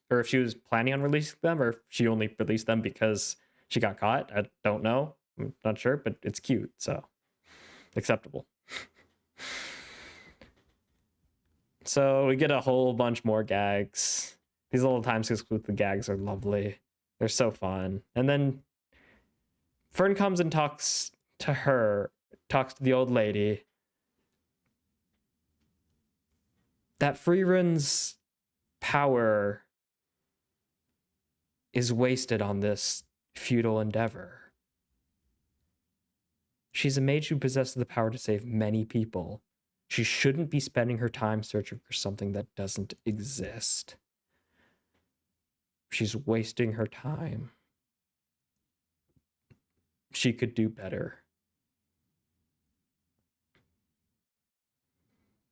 Speaker 1: planning on releasing them, or if she only released them because she got caught. I don't know. I'm not sure, but it's cute, so acceptable. So we get a whole bunch more gags. These little time skips with the gags are lovely. They're so fun. And then Fern comes and talks to the old lady. That Frieren's power is wasted on this futile endeavor. She's a mage who possesses the power to save many people. She shouldn't be spending her time searching for something that doesn't exist. She's wasting her time. She could do better.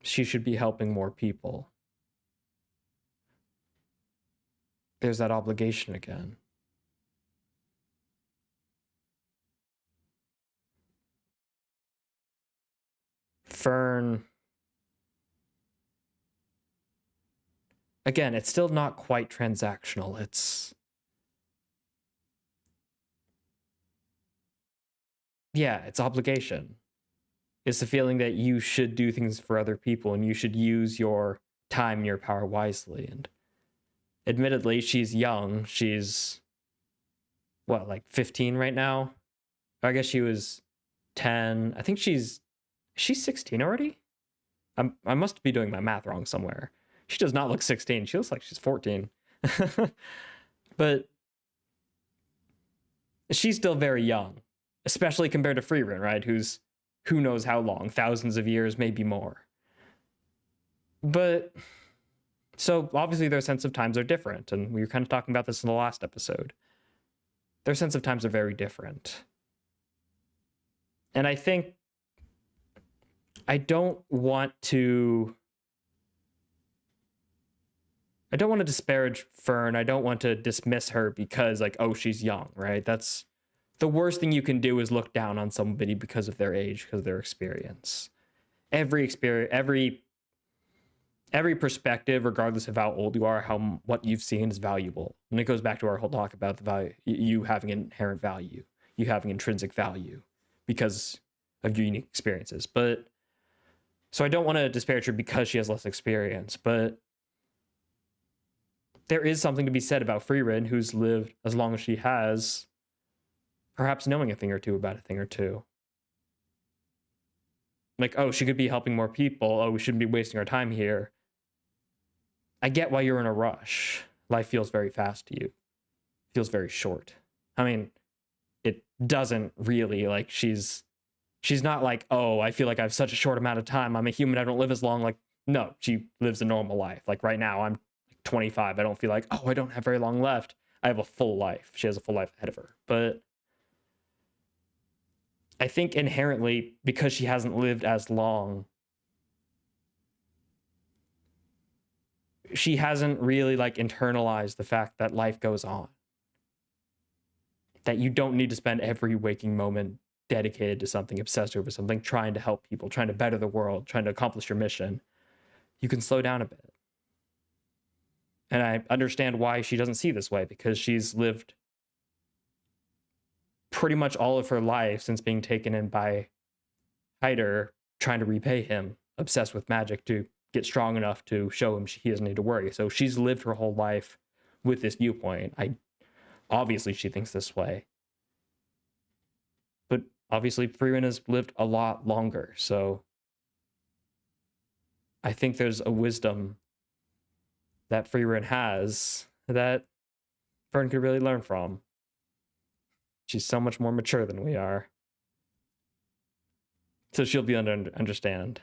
Speaker 1: She should be helping more people. There's that obligation again. Fern again, it's still not quite transactional. It's obligation. It's the feeling that you should do things for other people and you should use your time and your power wisely. And admittedly, she's young. She's what, like 15 right now? I guess she was 10. I think she's 16 already? I must be doing my math wrong somewhere. She does not look 16. She looks like she's 14. But she's still very young, especially compared to Frieren, right? Who's who knows how long, thousands of years, maybe more. But so obviously their sense of times are different, and we were kind of talking about this in the last episode. Their sense of times are very different. And I think I don't want to disparage Fern. I don't want to dismiss her because, like, oh, she's young, right? That's the worst thing you can do, is look down on somebody because of their age, because of their experience. Every perspective, regardless of how old you are, what you've seen is valuable. And it goes back to our whole talk about the value, you having inherent value, you having intrinsic value because of your unique experiences. But so I don't want to disparage her because she has less experience, but there is something to be said about Frieren, who's lived as long as she has, perhaps knowing a thing or two about a thing or two. Like, oh, she could be helping more people. Oh, we shouldn't be wasting our time here. I get why you're in a rush. Life feels very fast to you. It feels very short. I mean, it doesn't really, like, she's not like, oh, I feel like I have such a short amount of time. I'm a human. I don't live as long. Like, no, she lives a normal life. Like right now, I'm 25. I don't feel like, oh, I don't have very long left. I have a full life. She has a full life ahead of her. But I think inherently, because she hasn't lived as long, she hasn't really, like, internalized the fact that life goes on. That you don't need to spend every waking moment dedicated to something, obsessed over something, trying to help people, trying to better the world, trying to accomplish your mission. You can slow down a bit. And I understand why she doesn't see this way, because she's lived pretty much all of her life since being taken in by Hyder, trying to repay him, obsessed with magic to get strong enough to show him he doesn't need to worry. So she's lived her whole life with this viewpoint. Obviously she thinks this way. But obviously Frieren has lived a lot longer, so I think there's a wisdom that Frieren has that Fern could really learn from. She's so much more mature than we are. So she'll be able to understand.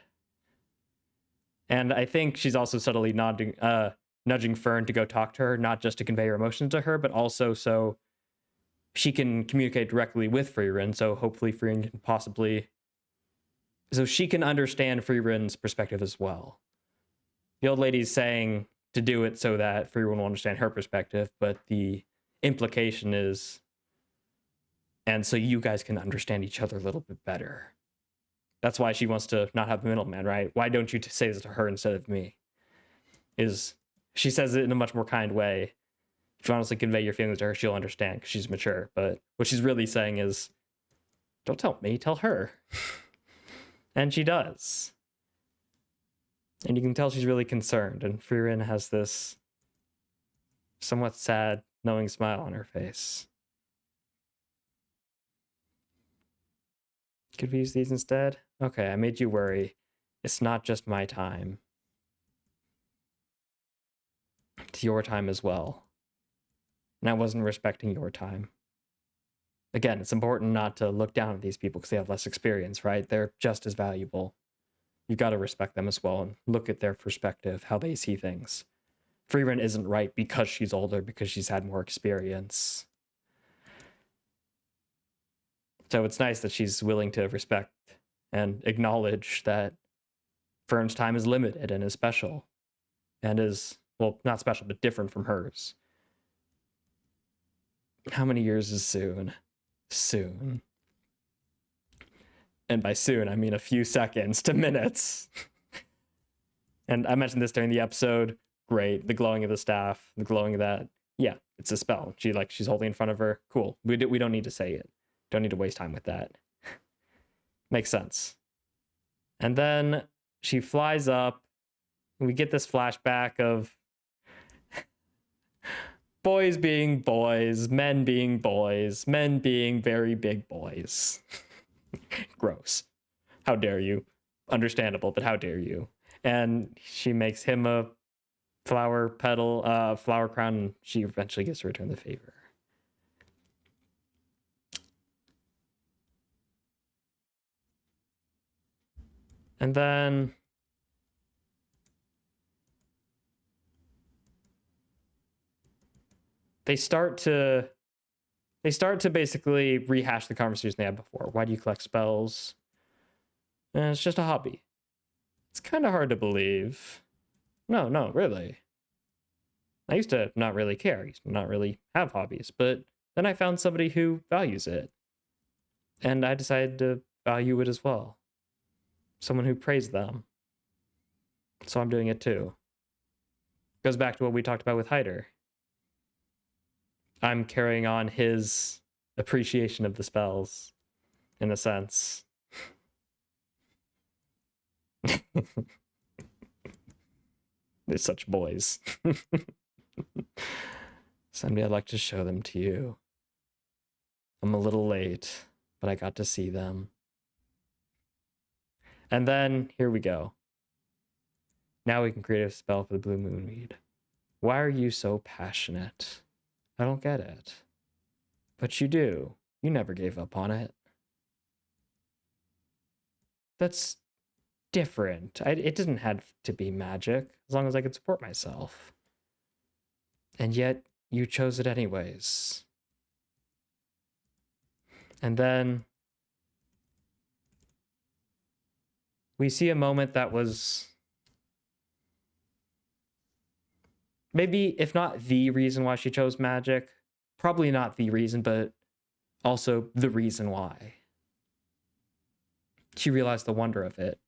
Speaker 1: And I think she's also subtly nudging Fern to go talk to her, not just to convey her emotions to her, but also so she can communicate directly with Frieren. So hopefully Frieren can so she can understand Frieren's perspective as well. The old lady's saying to do it so that Frieren will understand her perspective, but the implication is, and so you guys can understand each other a little bit better. That's why she wants to not have the middleman, right? Why don't you say this to her instead of me? She says it in a much more kind way. If you honestly convey your feelings to her, she'll understand because she's mature. But what she's really saying is, don't tell me, tell her. And she does. And you can tell she's really concerned. And Frieren has this somewhat sad, knowing smile on her face. Could we use these instead? Okay, I made you worry. It's not just my time. It's your time as well. And I wasn't respecting your time. Again, it's important not to look down at these people because they have less experience, right? They're just as valuable. You've got to respect them as well and look at their perspective, how they see things. Frieren isn't right because she's older, because she's had more experience. So it's nice that she's willing to respect and acknowledge that Fern's time is limited and is special. And is, well, not special, but different from hers. How many years is soon? Soon. And by soon, I mean a few seconds to minutes. And I mentioned this during the episode. great. The glowing of the staff, the glowing of that. Yeah, it's a spell. She's holding in front of her. Cool. We don't need to say it. Don't need to waste time with that. Makes sense. And then she flies up. We get this flashback of boys being boys, men being boys, men being very big boys. Gross. How dare you? Understandable, but how dare you? And she makes him a flower petal, flower crown, and she eventually gets to return the favor. And then they start to basically rehash the conversation they had before. Why do you collect spells? It's just a hobby. It's kind of hard to believe. No, really. I used to not really care. I used to not really have hobbies, but then I found somebody who values it. And I decided to value it as well. Someone who praised them. So I'm doing it too. Goes back to what we talked about with Hyder. I'm carrying on his appreciation of the spells, in a sense. They're such boys. Someday I'd like to show them to you. I'm a little late, but I got to see them. And then, here we go. Now we can create a spell for the blue moonweed. Why are you so passionate? I don't get it. But you do. You never gave up on it. That's different. It doesn't have to be magic, as long as I could support myself. And yet, you chose it anyways. And then we see a moment that was maybe, if not the reason why she chose magic, probably not the reason, but also the reason why. She realized the wonder of it.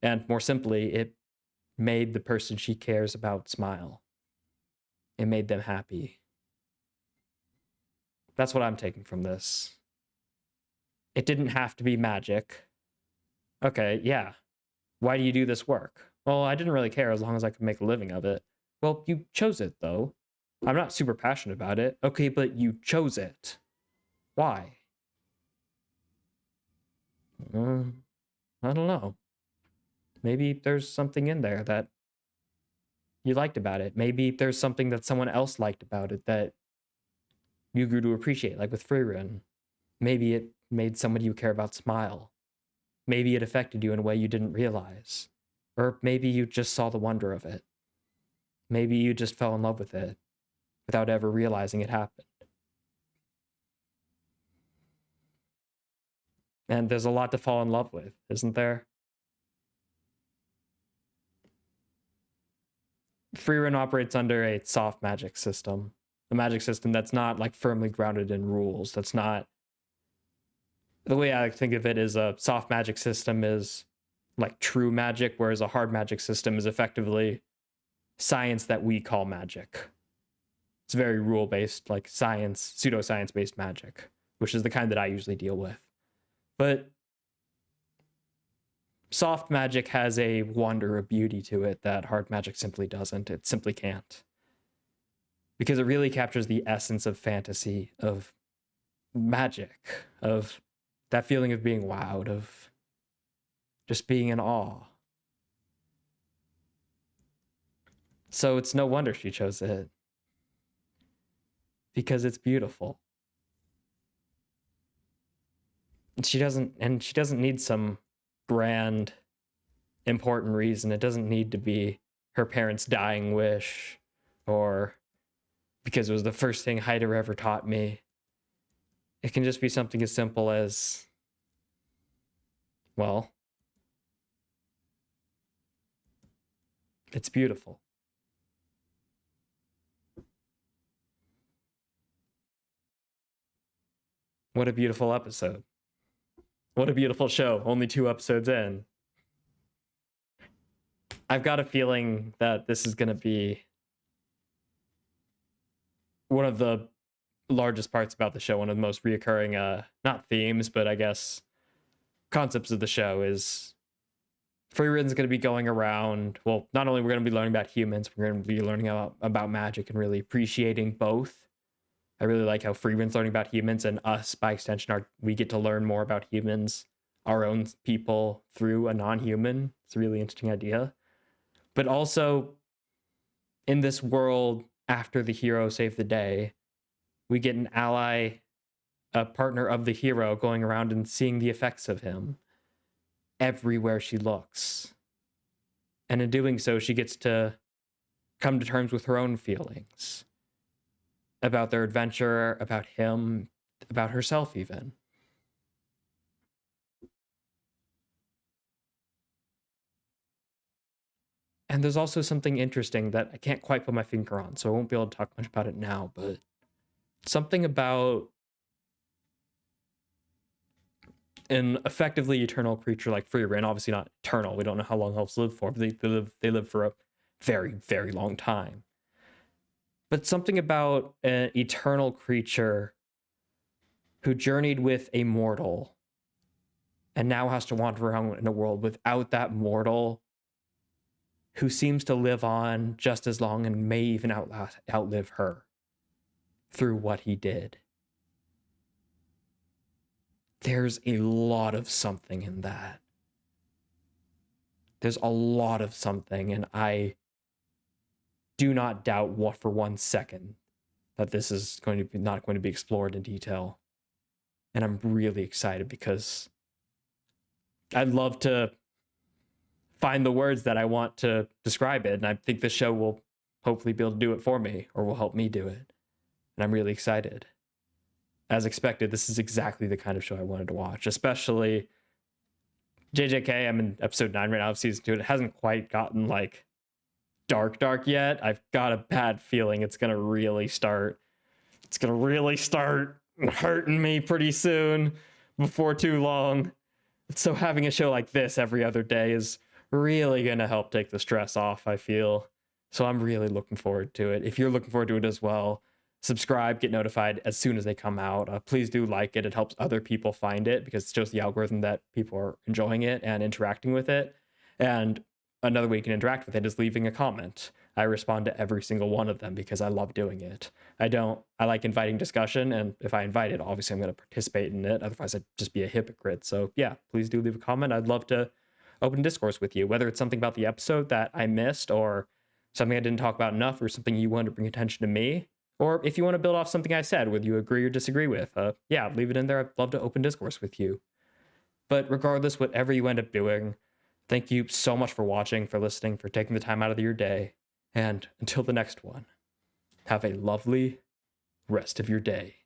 Speaker 1: And more simply, it made the person she cares about smile. It made them happy. That's what I'm taking from this. It didn't have to be magic. Okay, yeah. Why do you do this work? Well, I didn't really care as long as I could make a living of it. Well, you chose it, though. I'm not super passionate about it. Okay, but you chose it. Why? I don't know. Maybe there's something in there that you liked about it. Maybe there's something that someone else liked about it that you grew to appreciate, like with Frieren. Maybe it made somebody you care about smile. Maybe it affected you in a way you didn't realize. Or maybe you just saw the wonder of it. Maybe you just fell in love with it without ever realizing it happened. And there's a lot to fall in love with, isn't there? Frieren operates under a soft magic system. A magic system that's not like firmly grounded in rules. That's not... The way I think of it is a soft magic system is like true magic, whereas a hard magic system is effectively science that we call magic. It's very rule-based, like science, pseudoscience-based magic, which is the kind that I usually deal with. But soft magic has a wonder, a beauty to it that hard magic simply doesn't. It simply can't. Because it really captures the essence of fantasy, of magic, of that feeling of being wowed, of just being in awe. So it's no wonder she chose it. Because it's beautiful. She doesn't need some grand, important reason. It doesn't need to be her parents' dying wish, or because it was the first thing Hyder ever taught me. It can just be something as simple as, well, it's beautiful. What a beautiful episode. What a beautiful show. Only 2 episodes in. I've got a feeling that this is going to be one of the largest parts about the show, one of the most reoccurring, not themes, but I guess concepts of the show is Frieren's going to be going around. Well, not only we're going to be learning about humans, we're going to be learning about magic and really appreciating both. I really like how Frieren's learning about humans, and us, by extension, we get to learn more about humans, our own people, through a non-human. It's a really interesting idea. But also, in this world, after the hero saved the day, we get an ally, a partner of the hero, going around and seeing the effects of him everywhere she looks. And in doing so, she gets to come to terms with her own feelings about their adventure, about him, about herself even. And there's also something interesting that I can't quite put my finger on, so I won't be able to talk much about it now, but something about an effectively eternal creature like Frieren, obviously not eternal, we don't know how long elves live for, but they live for a very, very long time. But something about an eternal creature who journeyed with a mortal and now has to wander around in a world without that mortal, who seems to live on just as long and may even outlive her through what he did. There's a lot of something in that. There's a lot of something, and I do not doubt for 1 second that this is not going to be explored in detail. And I'm really excited because I'd love to find the words that I want to describe it, and I think the show will hopefully be able to do it for me, or will help me do it. And I'm really excited. As expected, this is exactly the kind of show I wanted to watch, especially JJK. I'm in episode 9 right now of season 2. It hasn't quite gotten like dark yet. I've got a bad feeling it's gonna really start hurting me pretty soon, before too long. So having a show like this every other day is really gonna help take the stress off, I feel. So I'm really looking forward to it. If you're looking forward to it as well, subscribe, get notified as soon as they come out. Please do like it. It helps other people find it because it shows the algorithm that people are enjoying it and interacting with it. And another way you can interact with it is leaving a comment. I respond to every single one of them because I love doing it. I like inviting discussion, and if I invite it, obviously I'm going to participate in it. Otherwise, I'd just be a hypocrite. So yeah, please do leave a comment. I'd love to open discourse with you, whether it's something about the episode that I missed, or something I didn't talk about enough, or something you want to bring attention to me, or if you want to build off something I said, whether you agree or disagree with. Yeah, leave it in there. I'd love to open discourse with you. But regardless, whatever you end up doing, thank you so much for watching, for listening, for taking the time out of your day. And until the next one, have a lovely rest of your day.